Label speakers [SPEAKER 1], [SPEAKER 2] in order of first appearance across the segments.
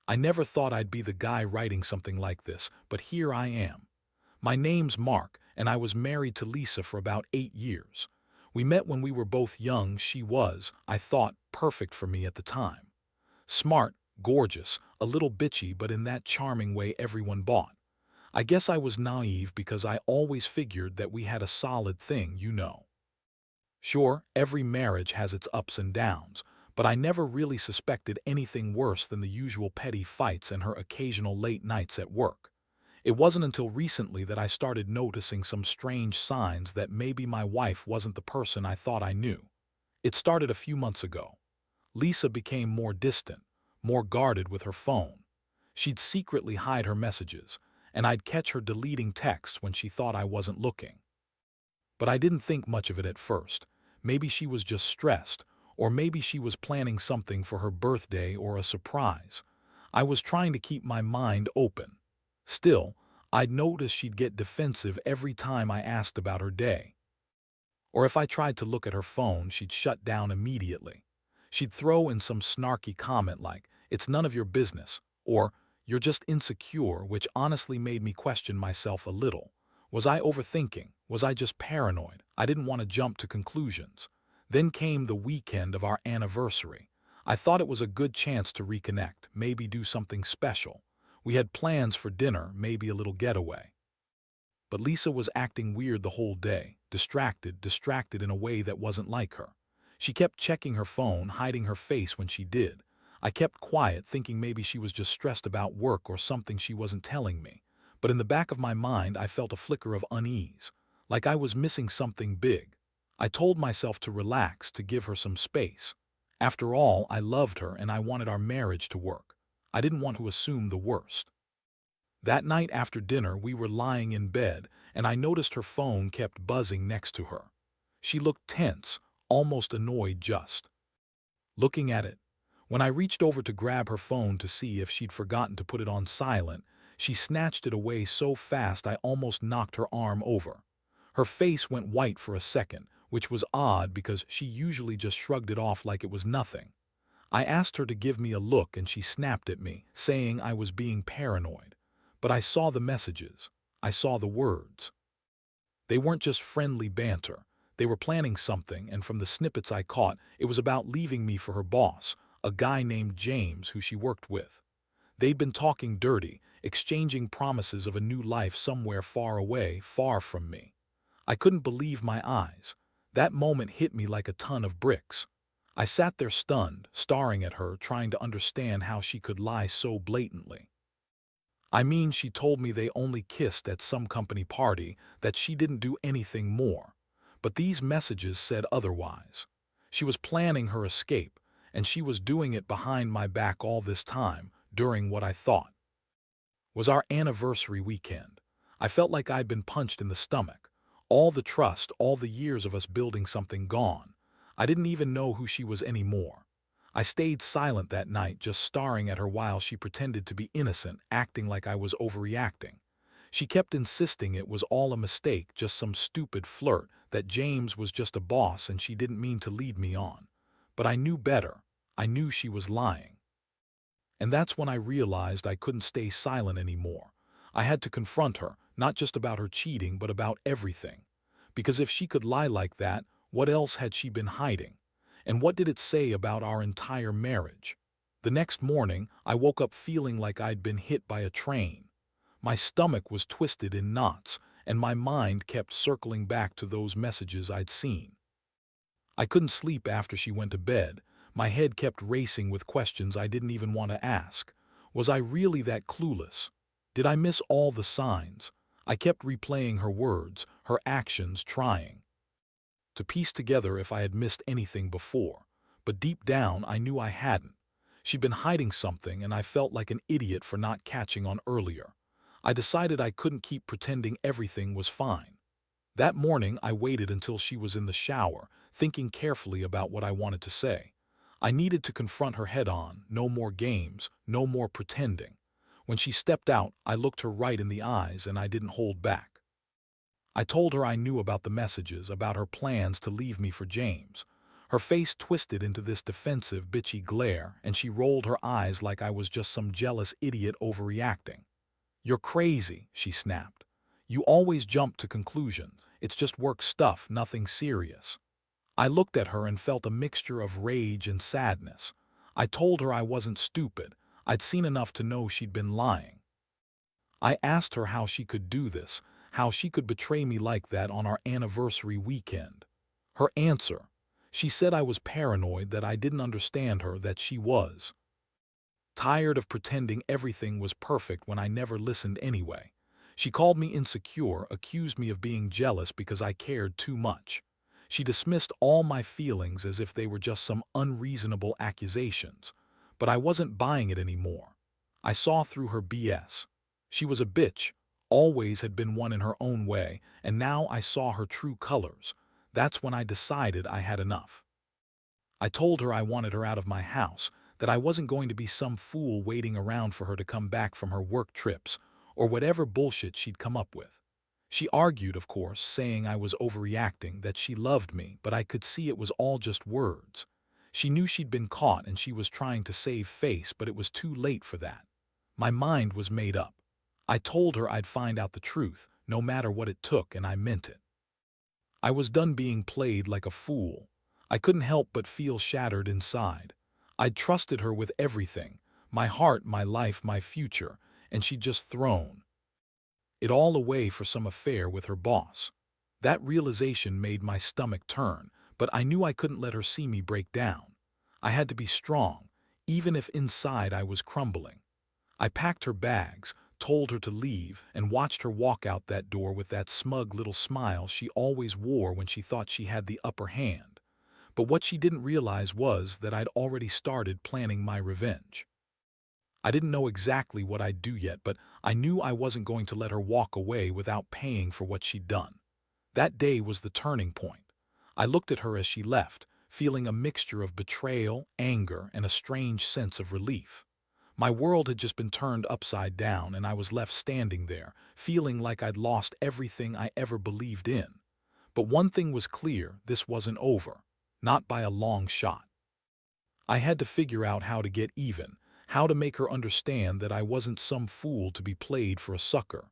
[SPEAKER 1] I never thought I'd be the guy writing something like this, but here I am. My name's Mark, and I was married to Lisa for about 8 years. We met when we were both young. She was, I thought, perfect for me at the time. Smart, gorgeous, a little bitchy, but in that charming way everyone bought. I guess I was naive because I always figured that we had a solid thing. Sure, every marriage has its ups and downs, but I never really suspected anything worse than the usual petty fights and her occasional late nights at work. It wasn't until recently that I started noticing some strange signs that maybe my wife wasn't the person I thought I knew. It started a few months ago. Lisa became more distant, more guarded with her phone. She'd secretly hide her messages, and I'd catch her deleting texts when she thought I wasn't looking. But I didn't think much of it at first. Maybe she was just stressed, or maybe she was planning something for her birthday or a surprise. I was trying to keep my mind open. Still, I'd notice she'd get defensive every time I asked about her day. Or if I tried to look at her phone, she'd shut down immediately. She'd throw in some snarky comment like, "It's none of your business," or "You're just insecure," which honestly made me question myself a little. Was I overthinking? Was I just paranoid? I didn't want to jump to conclusions. Then came the weekend of our anniversary. I thought it was a good chance to reconnect, maybe do something special. We had plans for dinner, maybe a little getaway. But Lisa was acting weird the whole day, distracted in a way that wasn't like her. She kept checking her phone, hiding her face when she did. I kept quiet, thinking maybe she was just stressed about work or something she wasn't telling me. But in the back of my mind, I felt a flicker of unease, like I was missing something big. I told myself to relax, to give her some space. After all, I loved her and I wanted our marriage to work. I didn't want to assume the worst. That night after dinner, we were lying in bed, and I noticed her phone kept buzzing next to her. She looked tense, almost annoyed just looking at it. When I reached over to grab her phone to see if she'd forgotten to put it on silent, she snatched it away so fast I almost knocked her arm over. Her face went white for a second, which was odd because she usually just shrugged it off like it was nothing. I asked her to give me a look and she snapped at me, saying I was being paranoid. But I saw the messages. I saw the words. They weren't just friendly banter. They were planning something, and from the snippets I caught, it was about leaving me for her boss, a guy named James who she worked with. They'd been talking dirty, exchanging promises of a new life somewhere far away, far from me. I couldn't believe my eyes. That moment hit me like a ton of bricks. I sat there stunned, staring at her, trying to understand how she could lie so blatantly. I mean, she told me they only kissed at some company party, that she didn't do anything more. But these messages said otherwise. She was planning her escape, and she was doing it behind my back all this time, during what I thought was our anniversary weekend. I felt like I'd been punched in the stomach. All the trust, all the years of us building something gone. I didn't even know who she was anymore. I stayed silent that night, just staring at her while she pretended to be innocent, acting like I was overreacting. She kept insisting it was all a mistake, just some stupid flirt, that James was just a boss and she didn't mean to lead me on. But I knew better. I knew she was lying. And that's when I realized I couldn't stay silent anymore. I had to confront her, not just about her cheating, but about everything. Because if she could lie like that, what else had she been hiding? And what did it say about our entire marriage? The next morning, I woke up feeling like I'd been hit by a train. My stomach was twisted in knots, and my mind kept circling back to those messages I'd seen. I couldn't sleep after she went to bed. My head kept racing with questions I didn't even want to ask. Was I really that clueless? Did I miss all the signs? I kept replaying her words, her actions, trying to piece together if I had missed anything before. But deep down, I knew I hadn't. She'd been hiding something, and I felt like an idiot for not catching on earlier. I decided I couldn't keep pretending everything was fine. That morning, I waited until she was in the shower, thinking carefully about what I wanted to say. I needed to confront her head-on, no more games, no more pretending. When she stepped out, I looked her right in the eyes and I didn't hold back. I told her I knew about the messages, about her plans to leave me for James. Her face twisted into this defensive, bitchy glare, and she rolled her eyes like I was just some jealous idiot overreacting. "You're crazy," she snapped. "You always jump to conclusions. It's just work stuff, nothing serious." I looked at her and felt a mixture of rage and sadness. I told her I wasn't stupid. I'd seen enough to know she'd been lying. I asked her how she could do this, how she could betray me like that on our anniversary weekend. Her answer: she said I was paranoid, that I didn't understand her, that she was tired of pretending everything was perfect when I never listened anyway. She called me insecure, accused me of being jealous because I cared too much. She dismissed all my feelings as if they were just some unreasonable accusations. But I wasn't buying it anymore. I saw through her BS. She was a bitch, always had been one in her own way, and now I saw her true colors. That's when I decided I had enough. I told her I wanted her out of my house, that I wasn't going to be some fool waiting around for her to come back from her work trips, or whatever bullshit she'd come up with. She argued, of course, saying I was overreacting, that she loved me, but I could see it was all just words. She knew she'd been caught and she was trying to save face, but it was too late for that. My mind was made up. I told her I'd find out the truth, no matter what it took, and I meant it. I was done being played like a fool. I couldn't help but feel shattered inside. I'd trusted her with everything, my heart, my life, my future, and she'd just thrown it all away for some affair with her boss. That realization made my stomach turn, but I knew I couldn't let her see me break down. I had to be strong, even if inside I was crumbling. I packed her bags, told her to leave, and watched her walk out that door with that smug little smile she always wore when she thought she had the upper hand. But what she didn't realize was that I'd already started planning my revenge. I didn't know exactly what I'd do yet, but I knew I wasn't going to let her walk away without paying for what she'd done. That day was the turning point. I looked at her as she left, feeling a mixture of betrayal, anger, and a strange sense of relief. My world had just been turned upside down, and I was left standing there, feeling like I'd lost everything I ever believed in. But one thing was clear: this wasn't over. Not by a long shot. I had to figure out how to get even, how to make her understand that I wasn't some fool to be played for a sucker,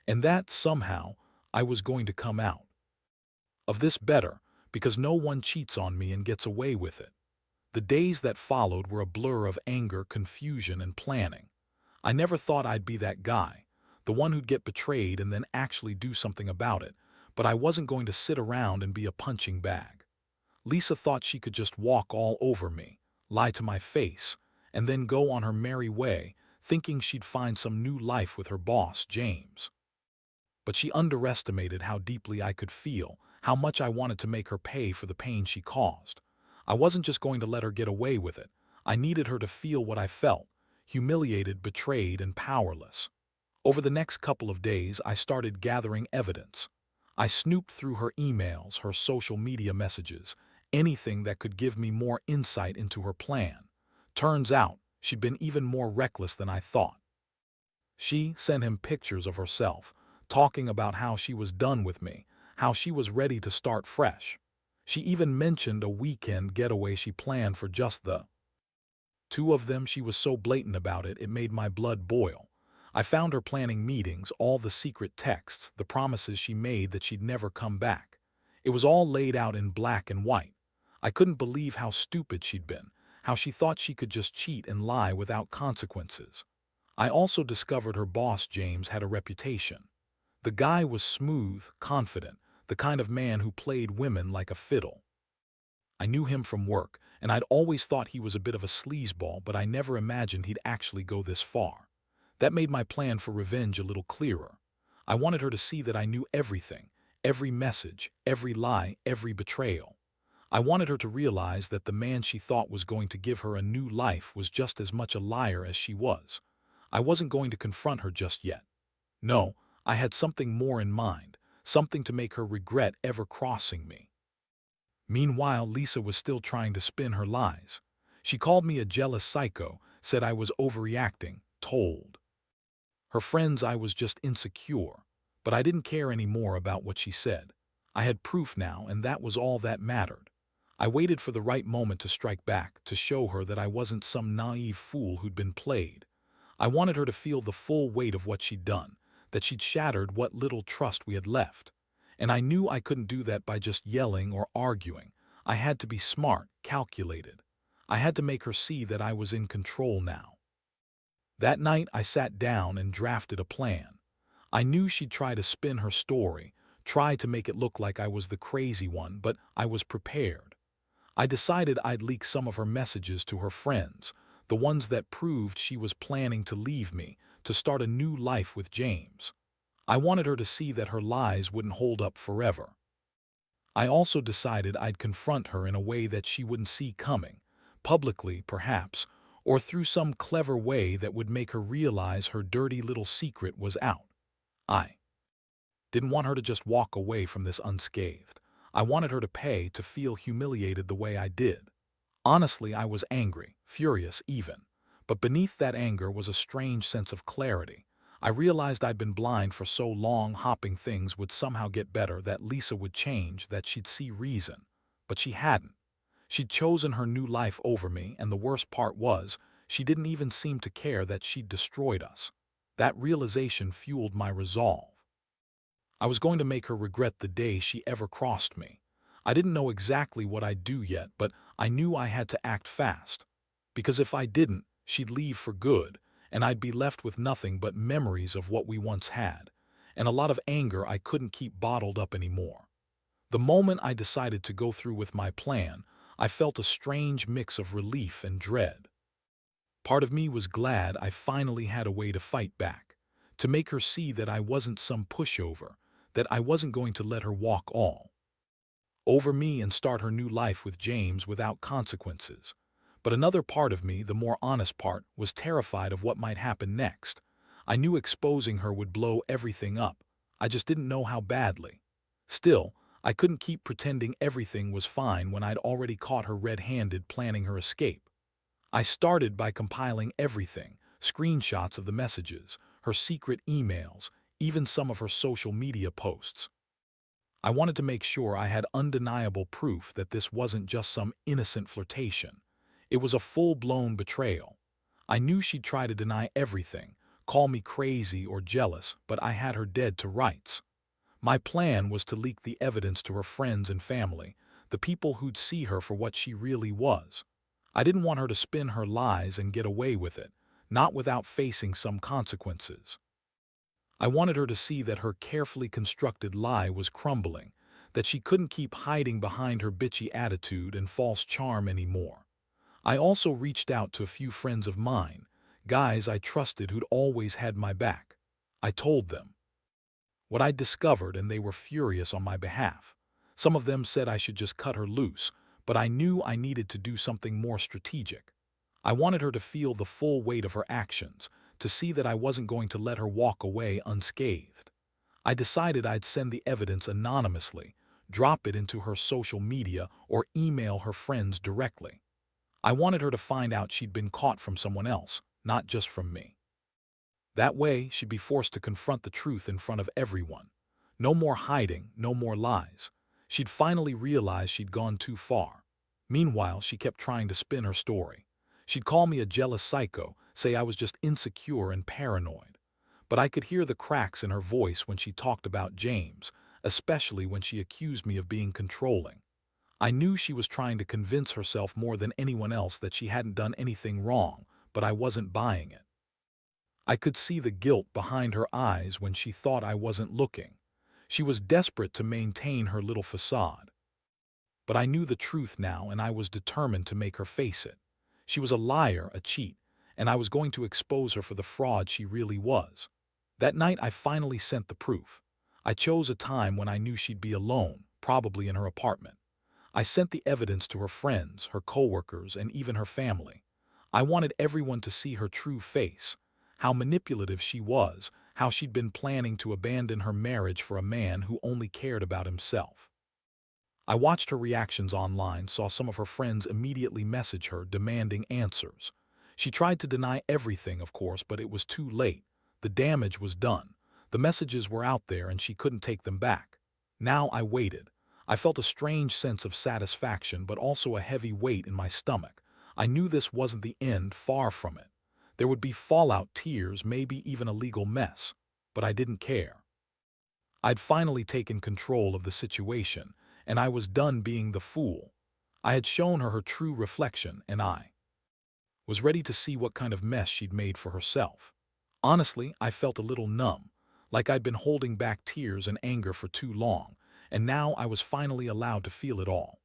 [SPEAKER 1] and that, somehow, I was going to come out of this better, because no one cheats on me and gets away with it. The days that followed were a blur of anger, confusion, and planning. I never thought I'd be that guy, the one who'd get betrayed and then actually do something about it, but I wasn't going to sit around and be a punching bag. Lisa thought she could just walk all over me, lie to my face, and then go on her merry way, thinking she'd find some new life with her boss, James. But she underestimated how deeply I could feel, how much I wanted to make her pay for the pain she caused. I wasn't just going to let her get away with it. I needed her to feel what I felt: humiliated, betrayed, and powerless. Over the next couple of days, I started gathering evidence. I snooped through her emails, her social media messages, anything that could give me more insight into her plan. Turns out, she'd been even more reckless than I thought. She sent him pictures of herself, talking about how she was done with me, how she was ready to start fresh. She even mentioned a weekend getaway she planned for just the two of them. She was so blatant about it, it made my blood boil. I found her planning meetings, all the secret texts, the promises she made that she'd never come back. It was all laid out in black and white. I couldn't believe how stupid she'd been, how she thought she could just cheat and lie without consequences. I also discovered her boss, James, had a reputation. The guy was smooth, confident, the kind of man who played women like a fiddle. I knew him from work, and I'd always thought he was a bit of a sleazeball, but I never imagined he'd actually go this far. That made my plan for revenge a little clearer. I wanted her to see that I knew everything, every message, every lie, every betrayal. I wanted her to realize that the man she thought was going to give her a new life was just as much a liar as she was. I wasn't going to confront her just yet. No, I had something more in mind, something to make her regret ever crossing me. Meanwhile, Lisa was still trying to spin her lies. She called me a jealous psycho, said I was overreacting, told her friends I was just insecure, but I didn't care anymore about what she said. I had proof now, and that was all that mattered. I waited for the right moment to strike back, to show her that I wasn't some naive fool who'd been played. I wanted her to feel the full weight of what she'd done, that she'd shattered what little trust we had left. And I knew I couldn't do that by just yelling or arguing. I had to be smart, calculated. I had to make her see that I was in control now. That night I sat down and drafted a plan. I knew she'd try to spin her story, try to make it look like I was the crazy one, but I was prepared. I decided I'd leak some of her messages to her friends, the ones that proved she was planning to leave me, to start a new life with James. I wanted her to see that her lies wouldn't hold up forever. I also decided I'd confront her in a way that she wouldn't see coming, publicly perhaps, or through some clever way that would make her realize her dirty little secret was out. I didn't want her to just walk away from this unscathed. I wanted her to pay, to feel humiliated the way I did. Honestly, I was angry, furious even. But beneath that anger was a strange sense of clarity. I realized I'd been blind for so long, hoping things would somehow get better, that Lisa would change, that she'd see reason. But she hadn't. She'd chosen her new life over me, and the worst part was, she didn't even seem to care that she'd destroyed us. That realization fueled my resolve. I was going to make her regret the day she ever crossed me. I didn't know exactly what I'd do yet, but I knew I had to act fast. Because if I didn't, she'd leave for good, and I'd be left with nothing but memories of what we once had, and a lot of anger I couldn't keep bottled up anymore. The moment I decided to go through with my plan, I felt a strange mix of relief and dread. Part of me was glad I finally had a way to fight back, to make her see that I wasn't some pushover, that I wasn't going to let her walk all over me and start her new life with James without consequences. But another part of me, the more honest part, was terrified of what might happen next. I knew exposing her would blow everything up. I just didn't know how badly. Still, I couldn't keep pretending everything was fine when I'd already caught her red-handed planning her escape. I started by compiling everything, screenshots of the messages, her secret emails, even some of her social media posts. I wanted to make sure I had undeniable proof that this wasn't just some innocent flirtation. It was a full-blown betrayal. I knew she'd try to deny everything, call me crazy or jealous, but I had her dead to rights. My plan was to leak the evidence to her friends and family, the people who'd see her for what she really was. I didn't want her to spin her lies and get away with it, not without facing some consequences. I wanted her to see that her carefully constructed lie was crumbling, that she couldn't keep hiding behind her bitchy attitude and false charm anymore. I also reached out to a few friends of mine, guys I trusted who'd always had my back. I told them what I'd discovered, and they were furious on my behalf. Some of them said I should just cut her loose, but I knew I needed to do something more strategic. I wanted her to feel the full weight of her actions, to see that I wasn't going to let her walk away unscathed. I decided I'd send the evidence anonymously, drop it into her social media, or email her friends directly. I wanted her to find out she'd been caught from someone else, not just from me. That way, she'd be forced to confront the truth in front of everyone. No more hiding, no more lies. She'd finally realize she'd gone too far. Meanwhile, she kept trying to spin her story. She'd call me a jealous psycho, say I was just insecure and paranoid. But I could hear the cracks in her voice when she talked about James, especially when she accused me of being controlling. I knew she was trying to convince herself more than anyone else that she hadn't done anything wrong, but I wasn't buying it. I could see the guilt behind her eyes when she thought I wasn't looking. She was desperate to maintain her little facade. But I knew the truth now, and I was determined to make her face it. She was a liar, a cheat, and I was going to expose her for the fraud she really was. That night I finally sent the proof. I chose a time when I knew she'd be alone, probably in her apartment. I sent the evidence to her friends, her coworkers, and even her family. I wanted everyone to see her true face, how manipulative she was, how she'd been planning to abandon her marriage for a man who only cared about himself. I watched her reactions online, saw some of her friends immediately message her, demanding answers. She tried to deny everything, of course, but it was too late. The damage was done. The messages were out there and she couldn't take them back. Now I waited. I felt a strange sense of satisfaction but also a heavy weight in my stomach. I knew this wasn't the end, far from it. There would be fallout, tears, maybe even a legal mess. But I didn't care. I'd finally taken control of the situation, and I was done being the fool. I had shown her her true reflection, and I was ready to see what kind of mess she'd made for herself. Honestly, I felt a little numb, like I'd been holding back tears and anger for too long, and now I was finally allowed to feel it all.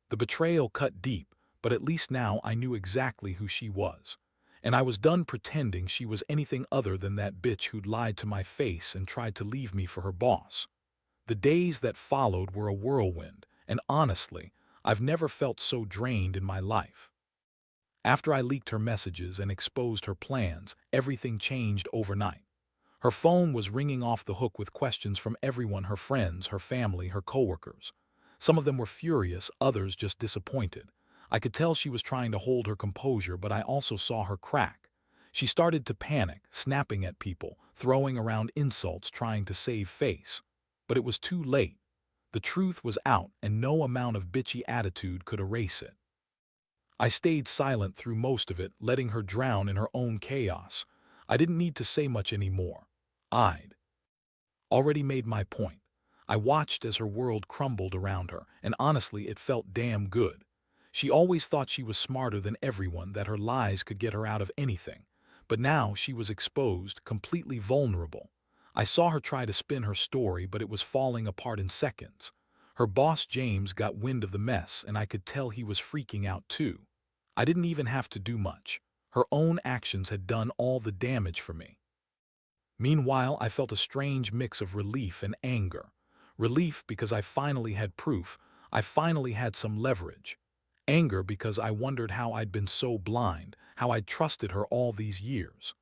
[SPEAKER 1] The betrayal cut deep, but at least now I knew exactly who she was. And I was done pretending she was anything other than that bitch who'd lied to my face and tried to leave me for her boss. The days that followed were a whirlwind, and honestly, I've never felt so drained in my life. After I leaked her messages and exposed her plans, everything changed overnight. Her phone was ringing off the hook with questions from everyone: her friends, her family, her coworkers. Some of them were furious, others just disappointed. I could tell she was trying to hold her composure, but I also saw her crack. She started to panic, snapping at people, throwing around insults, trying to save face. But it was too late. The truth was out, and no amount of bitchy attitude could erase it. I stayed silent through most of it, letting her drown in her own chaos. I didn't need to say much anymore. I'd already made my point. I watched as her world crumbled around her, and honestly, it felt damn good. She always thought she was smarter than everyone, that her lies could get her out of anything. But now she was exposed, completely vulnerable. I saw her try to spin her story, but it was falling apart in seconds. Her boss James got wind of the mess, and I could tell he was freaking out too. I didn't even have to do much. Her own actions had done all the damage for me. Meanwhile, I felt a strange mix of relief and anger. Relief because I finally had proof, I finally had some leverage. Anger because I wondered how I'd been so blind, how I'd trusted her all these years.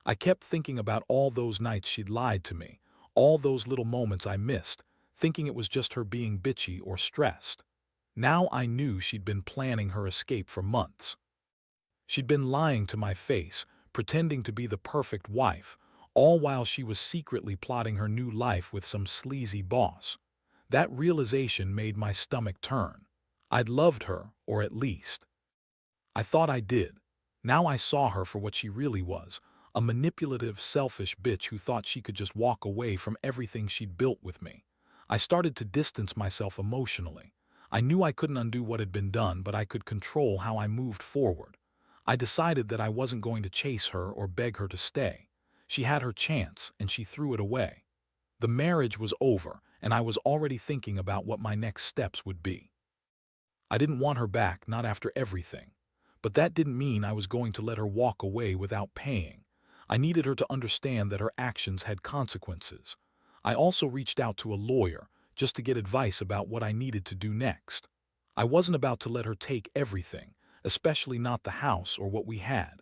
[SPEAKER 1] I kept thinking about all those nights she'd lied to me, all those little moments I missed, thinking it was just her being bitchy or stressed. Now I knew she'd been planning her escape for months. She'd been lying to my face, pretending to be the perfect wife, all while she was secretly plotting her new life with some sleazy boss. That realization made my stomach turn. I'd loved her, or at least I thought I did. Now I saw her for what she really was, a manipulative, selfish bitch who thought she could just walk away from everything she'd built with me. I started to distance myself emotionally. I knew I couldn't undo what had been done, but I could control how I moved forward. I decided that I wasn't going to chase her or beg her to stay. She had her chance, and she threw it away. The marriage was over, and I was already thinking about what my next steps would be. I didn't want her back, not after everything. But that didn't mean I was going to let her walk away without paying. I needed her to understand that her actions had consequences. I also reached out to a lawyer, just to get advice about what I needed to do next. I wasn't about to let her take everything, especially not the house or what we had.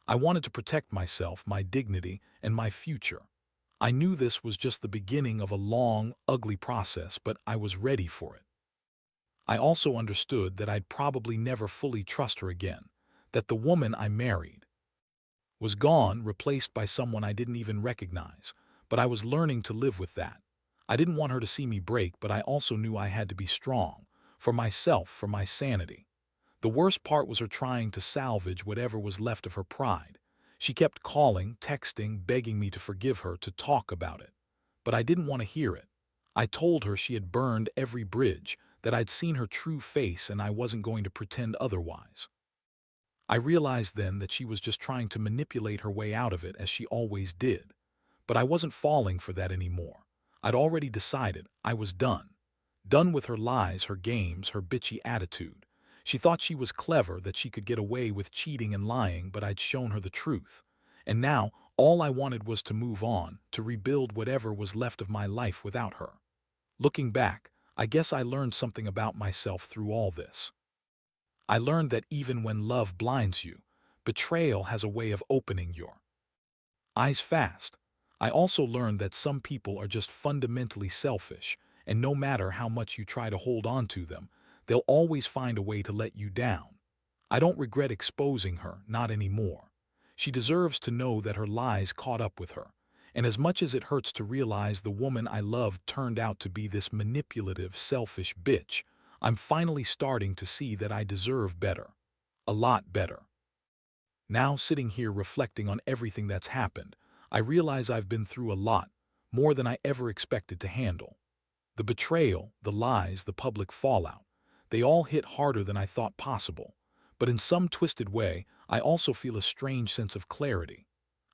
[SPEAKER 1] I wanted to protect myself, my dignity, and my future. I knew this was just the beginning of a long, ugly process, but I was ready for it. I also understood that I'd probably never fully trust her again, that the woman I married was gone, replaced by someone I didn't even recognize, but I was learning to live with that. I didn't want her to see me break, but I also knew I had to be strong, for myself, for my sanity. The worst part was her trying to salvage whatever was left of her pride. She kept calling, texting, begging me to forgive her, to talk about it. But I didn't want to hear it. I told her she had burned every bridge, that I'd seen her true face and I wasn't going to pretend otherwise. I realized then that she was just trying to manipulate her way out of it, as she always did. But I wasn't falling for that anymore. I'd already decided I was done. Done with her lies, her games, her bitchy attitude. She thought she was clever, that she could get away with cheating and lying, but I'd shown her the truth. And now, all I wanted was to move on, to rebuild whatever was left of my life without her. Looking back, I guess I learned something about myself through all this. I learned that even when love blinds you, betrayal has a way of opening your eyes fast. I also learned that some people are just fundamentally selfish, and no matter how much you try to hold on to them, they'll always find a way to let you down. I don't regret exposing her, not anymore. She deserves to know that her lies caught up with her. And as much as it hurts to realize the woman I loved turned out to be this manipulative, selfish bitch, I'm finally starting to see that I deserve better. A lot better. Now, sitting here reflecting on everything that's happened, I realize I've been through a lot, more than I ever expected to handle. The betrayal, the lies, the public fallout, they all hit harder than I thought possible. But in some twisted way, I also feel a strange sense of clarity.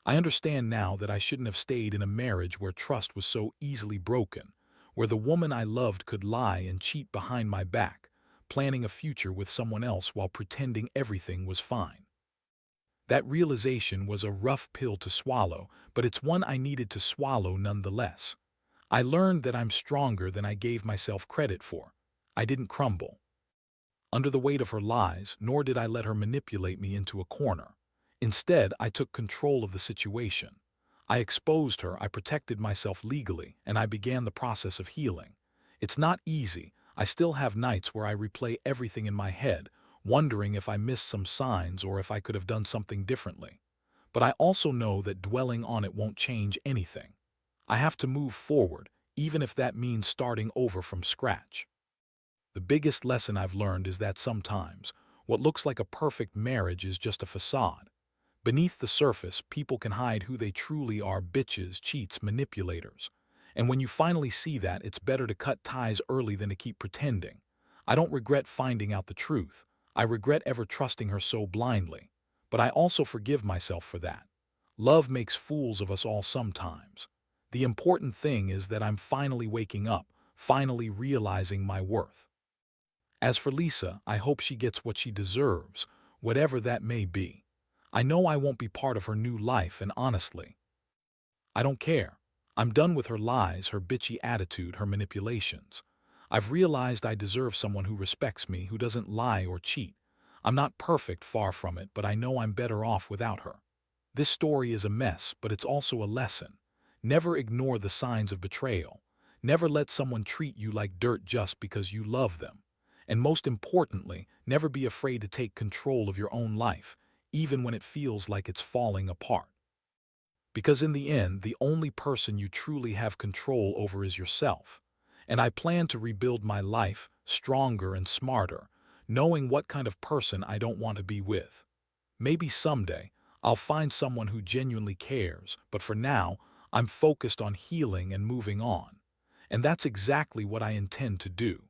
[SPEAKER 1] I understand now that I shouldn't have stayed in a marriage where trust was so easily broken, where the woman I loved could lie and cheat behind my back, planning a future with someone else while pretending everything was fine. That realization was a rough pill to swallow, but it's one I needed to swallow nonetheless. I learned that I'm stronger than I gave myself credit for. I didn't crumble under the weight of her lies, nor did I let her manipulate me into a corner. Instead, I took control of the situation. I exposed her, I protected myself legally, and I began the process of healing. It's not easy. I still have nights where I replay everything in my head, wondering if I missed some signs or if I could have done something differently. But I also know that dwelling on it won't change anything. I have to move forward, even if that means starting over from scratch. The biggest lesson I've learned is that sometimes what looks like a perfect marriage is just a facade. Beneath the surface, people can hide who they truly are: bitches, cheats, manipulators. And when you finally see that, it's better to cut ties early than to keep pretending. I don't regret finding out the truth. I regret ever trusting her so blindly. But I also forgive myself for that. Love makes fools of us all sometimes. The important thing is that I'm finally waking up, finally realizing my worth. As for Lisa, I hope she gets what she deserves, whatever that may be. I know I won't be part of her new life, and honestly, I don't care. I'm done with her lies, her bitchy attitude, her manipulations. I've realized I deserve someone who respects me, who doesn't lie or cheat. I'm not perfect, far from it, but I know I'm better off without her. This story is a mess, but it's also a lesson. Never ignore the signs of betrayal. Never let someone treat you like dirt just because you love them. And most importantly, never be afraid to take control of your own life, even when it feels like it's falling apart. Because in the end, the only person you truly have control over is yourself. And I plan to rebuild my life, stronger and smarter, knowing what kind of person I don't want to be with. Maybe someday, I'll find someone who genuinely cares, but for now, I'm focused on healing and moving on. And that's exactly what I intend to do.